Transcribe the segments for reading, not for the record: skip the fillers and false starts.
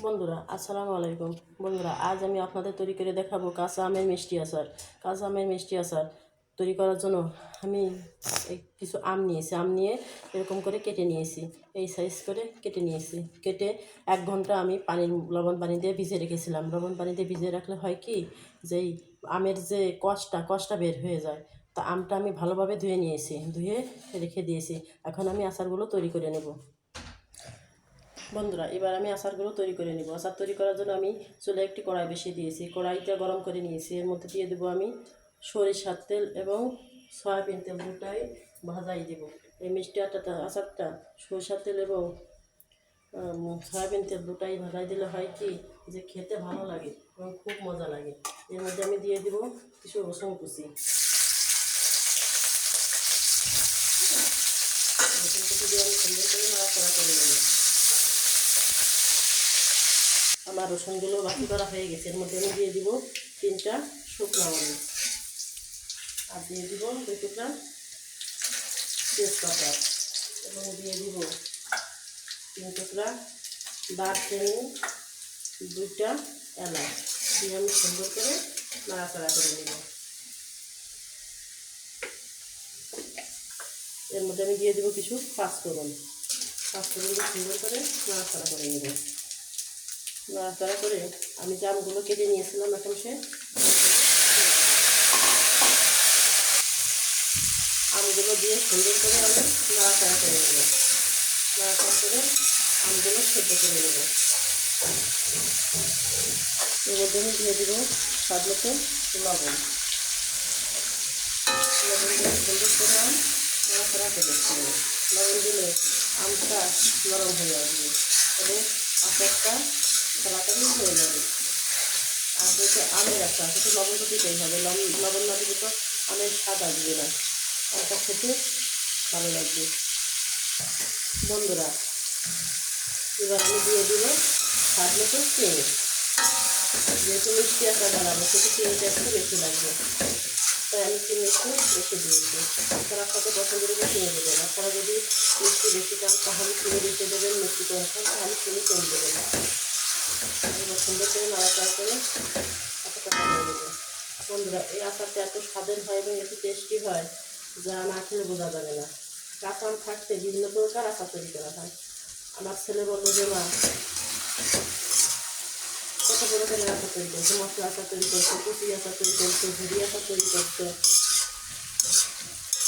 বন্ধুরা আসসালামু আলাইকুম। বন্ধুরা আজ আমি আপনাদের তৈরি করে দেখাবো কাঁচা আমের মিষ্টি আচার। কাঁচা আমের মিষ্টি আচার তৈরি করার জন্য আমি কিছু আম নিয়েছি। আম নিয়ে এরকম করে কেটে নিয়েছি, এই সাইজ করে কেটে নিয়েছি। কেটে 1 ঘন্টা আমি লবণ পানি দিয়ে ভিজিয়ে রেখেছিলাম। লবণ পানি দিয়ে ভিজিয়ে রাখলে হয় কি, যেই আমের যে কষটা বের হয়ে যায়। তা আমটা আমি ভালোভাবে ধুয়ে নিয়েছি, ধুয়ে রেখে দিয়েছি। এখন আমি আচারগুলো তৈরি করে নেব। বন্ধুরা এবার আমি আচারগুলো তৈরি করে নিব। আচার তৈরি করার জন্য আমি চুলে একটি কড়াই বসিয়ে দিয়েছি। কড়াইটা গরম করে নিয়েছি। এর মধ্যে দিয়ে দেবো আমি সরিষার তেল এবং সয়াবিন তেল, দুটাই ভাজাই দেব। এই মিষ্টি আচারটা সরিষার তেল এবং সয়াবিন তেল দুটাই ভাজাই দিলে হয় কি, যে খেতে ভালো লাগে এবং খুব মজা লাগে। এর মধ্যে আমি দিয়ে দেবো কিছু রসুন কুচি। রসুন কুচি দিয়ে আমি সুন্দর করে নাড়াচাড়া করে নেব। আমার রসুনগুলো বাকি করা হয়ে গেছে। এর মধ্যে আমি দিয়ে দিব 3টা শুকনো মরিচ, আর দিয়ে দিব 2 টুকরা তেজপাতা, এবং দিয়ে দিব 3 টুকরা দারচিনি, 2টা এলাচ দিয়ে আমি সুন্দর করে নাড়াচাড়া করে নেব। এর মধ্যে আমি দিয়ে দিব কিছু পাঁচফোড়ন দিয়ে সুন্দর করে নাড়াচাড়া করে নেব। নাড়াচাড়া করে আমি যে আমগুলো কেটে নিয়েছিলাম, এখন আমগুলো দিয়ে সুন্দর করে আমি নাড়াচাড়া করে নেব। নাড়াচাড়া করে আমগুলো সেদ্ধ করে নেব। এর মধ্যে আমি দিয়ে দেবো স্বাদ মতো লবণ দিয়ে সুন্দর করে নাড়াচাড়া করে নেব। লবণ দিলে আমটা নরম হয়ে আসবে এবং আচারটা তাড়াতাড়ি হয়ে যাবে। আর যেহেতু আমের আচার, সেটা লবণ তো দিতেই হবে। লবণ না দিলে তো আমের স্বাদ আসবে না, আমটা খেতে ভালো লাগবে। বন্ধুরা এবার আমি দিয়ে দিব স্বাদ মতো চিনি। যেহেতু মিষ্টি আচার বানাবো, সেটা চিনিটা একটু বেশি লাগবে, তাই আমি চিনি একটু বেশি দিয়েছি। আপনারা আপনাদের পছন্দ করে চিনি দেবেন। আপনারা যদি মিষ্টি বেশি খান তাহলে চিনি বেশি দেবেন, মিষ্টি কম খান তাহলে চিনি কম দেবেন। এবার সুন্দর করে নাড়াচাড়া করে আচারটা বানিয়ে দেবেন। বন্ধুরা এই আচারটা এত স্বাদের হয় এবং এত টেস্টি হয়, যা না খেলে বোঝা যাবে না। কাঁচা আম থাকতে বিভিন্ন প্রকার আচার তৈরি করা হয়। আমার ছেলে বললো যে মা কত প্রকারের আচার তৈরি করছে, মশলা আচার তৈরি করছে, কুচি আচার তৈরি করছে, ভুড়ি আচার তৈরি করছে,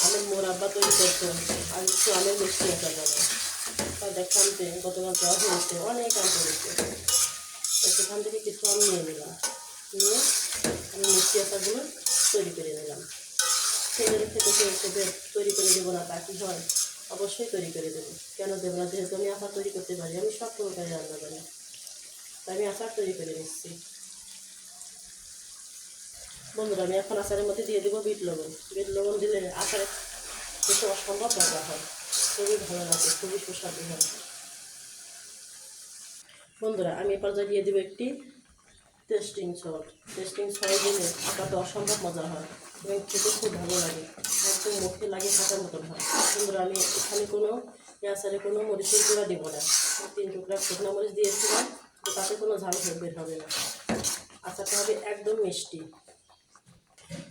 আমের মোরাব্বা তৈরি করছে, আর একটু আমের মিষ্টি আচার বানায়। তাই দেখলাম যে গতকাল দেওয়া হয়েছে, অনেক আম করেছে। সেখান থেকে কিছু আমি নিয়ে নিলাম, নিয়ে আমি মিষ্টি আচারগুলো তৈরি করে নিলাম। ছেলের খেতে তৈরি করে দেবো না তা কি হয়? অবশ্যই তৈরি করে দেবো। কেন দেবো না? যেহেতু আমি আচার তৈরি করতে পারি, আমি সব প্রকারের রান্না করি, তাই আমি আচার তৈরি করে নিচ্ছি। বন্ধুরা আমি এখন আচারের মধ্যে দিয়ে দেবো বিট লবণ। বিট লবণ দিলে আচারে খেতে অসম্ভব মজা হয়, খুবই ভালো লাগে, খুবই সুস্বাদু হয়। বন্ধুরা আমি এ পর্যায়ে দিয়ে দেবো একটি টেস্টিং সল্ট দিলে আচারটা অসম্ভব মজা হয় এবং খেতে খুব ভালো লাগে, একদম মুখে লাগে থাকার মতন হয়। বন্ধুরা আমি এখানে কোনো আচারে কোনো মরিচের গুঁড়া দেবো না। 3 টুকরা শুকনো মরিচ দিয়েছিলাম, তো তাতে কোনো ঝাল বের হবে না। আচারটা হবে একদম মিষ্টি।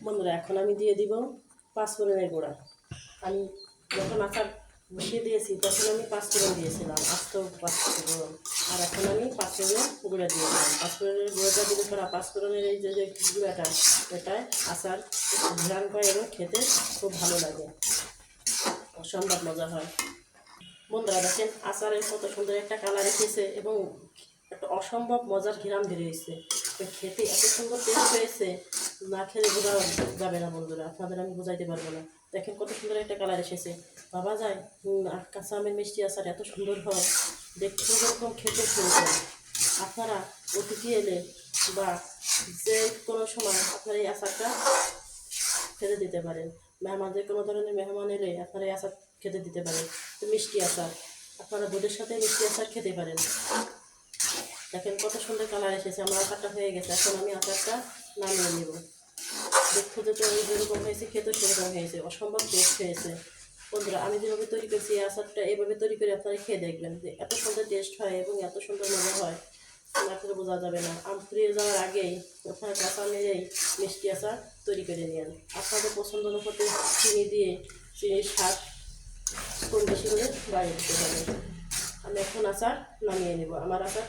বন্ধুরা এখন আমি দিয়ে দিব পাঁচফোড়নের গুঁড়া। আমি যখন আচার বসিয়ে দিয়েছি তখন আমি পাঁচফোড়ন দিয়েছিলাম, আস্ত পাঁচফোড়ন, আর এখন আমি পাঁচফোড়নের গুঁড়া দিয়ে দিলাম। পাঁচফোড়নের গুঁড়োটা দিলে পরে পাঁচফোড়নের এই যে গুঁড়াটা, এটায় আচার ঘ্রাণ পায় এবং খেতে খুব ভালো লাগে, অসম্ভব মজা হয়। বন্ধুরা দেখেন আচারের কত সুন্দর একটা কালার এসেছে এবং একটা অসম্ভব মজার ঘ্রাণ বেরিয়েছে। খেতে এত সুন্দর টেস্ট হয়েছে, না খেলে বোঝা যাবে না। বন্ধুরা আপনাদের আমি বোঝাইতে পারবো না। দেখেন কত সুন্দর একটা কালার এসেছে, ভাবা যায় কাঁচা আমের মিষ্টি আচার এত সুন্দর হয়, দেখতে যেরকম খেতে সুন্দর। আপনারা অতিথি এলে বা যে কোনো সময় আপনারা এই আচারটা খেতে দিতে পারেন। মেহমান, যে কোনো ধরনের মেহমান এলে আপনারা এই আচার খেতে দিতে পারেন। তো মিষ্টি আচার আপনারা দুধের সাথে মিষ্টি আচার খেতে পারেন। দেখেন কত সুন্দর কালার এসেছে, আমার আচারটা হয়ে গেছে। এখন আমি আচারটা নামিয়ে নেব। দেখতে তো যেরকম হয়েছে, খেতে সেরকম হয়েছে, অসম্ভব টেস্ট হয়েছে। বন্ধুরা আমি যেভাবে তৈরি করছি এই আচারটা, এভাবে তৈরি করে আপনারা খেয়ে দেখবেন যে এত সুন্দর টেস্ট হয় এবং এত সুন্দর মজা হয়, খেলে বোঝা যাবে না। আম ফুরিয়ে যাওয়ার আগেই আপনার কাঁচা আমের এই মিষ্টি আচার তৈরি করে নিন। আপনাদের পছন্দ অনুপাতে চিনি দিয়ে চিনির স্বাদ কম বেশি করে বাড়িয়ে দিতে হবে। আমি এখন আচার নামিয়ে নেব। আমার আচার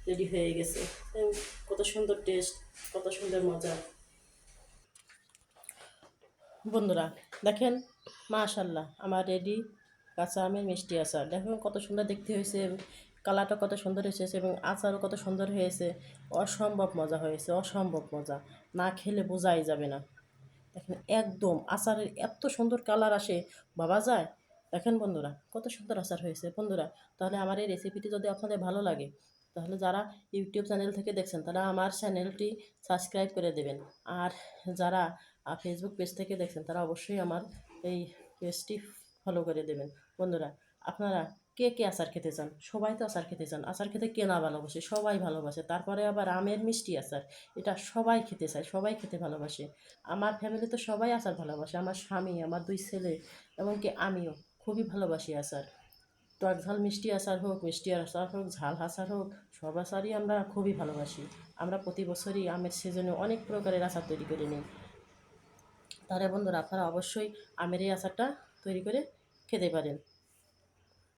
রেডি হয়ে গেছে। কত সুন্দর টেস্ট, কত সুন্দর মজা। বন্ধুরা দেখেন, মাশাল্লাহ আমার রেডি কাঁচা আমের মিষ্টি আচার। দেখুন কত সুন্দর দেখতে হয়েছে, কালারটা কত সুন্দর হয়েছে এবং আচারও কত সুন্দর হয়েছে। অসম্ভব মজা হয়েছে, অসম্ভব মজা, না খেলে বোঝাই যাবে না। দেখেন একদম আচারের এত সুন্দর কালার আসে, ভাবা যায়। দেখেন বন্ধুরা কত সুন্দর আচার হয়েছে। বন্ধুরা তাহলে আমার এই রেসিপিটি যদি আপনাদের ভালো লাগে, তাহলে যারা ইউটিউব চ্যানেল থেকে দেখছেন তারা আমার চ্যানেলটি সাবস্ক্রাইব করে দেবেন। আর যারা ফেসবুক পেজ থেকে দেখছেন তারা অবশ্যই আমার এই পেজটি ফলো করে দেবেন। বন্ধুরা আপনারা কে কে আচার খেতে চান? সবাই তো আচার খেতে চান। আচার খেতে কে না ভালোবাসে? সবাই ভালোবাসে। তারপরে আবার আমের মিষ্টি আচার, এটা সবাই খেতে চায়, সবাই খেতে ভালোবাসে। আমার ফ্যামিলিতে সবাই আচার ভালোবাসে। আমার স্বামী, আমার 2 ছেলে, এমনকি আমিও খুবই ভালোবাসি আচার। টক ঝাল মিষ্টি আচার হোক, মিষ্টি আচার হোক, ঝাল আচার হোক, সব আচারই আমরা খুবই ভালোবাসি। আমরা প্রতি বছরই আমের সিজনে অনেক প্রকারের আচার তৈরি করে নিই। তাহলে বন্ধুরা আপনারা অবশ্যই আমের এই আচারটা তৈরি করে খেতে পারেন।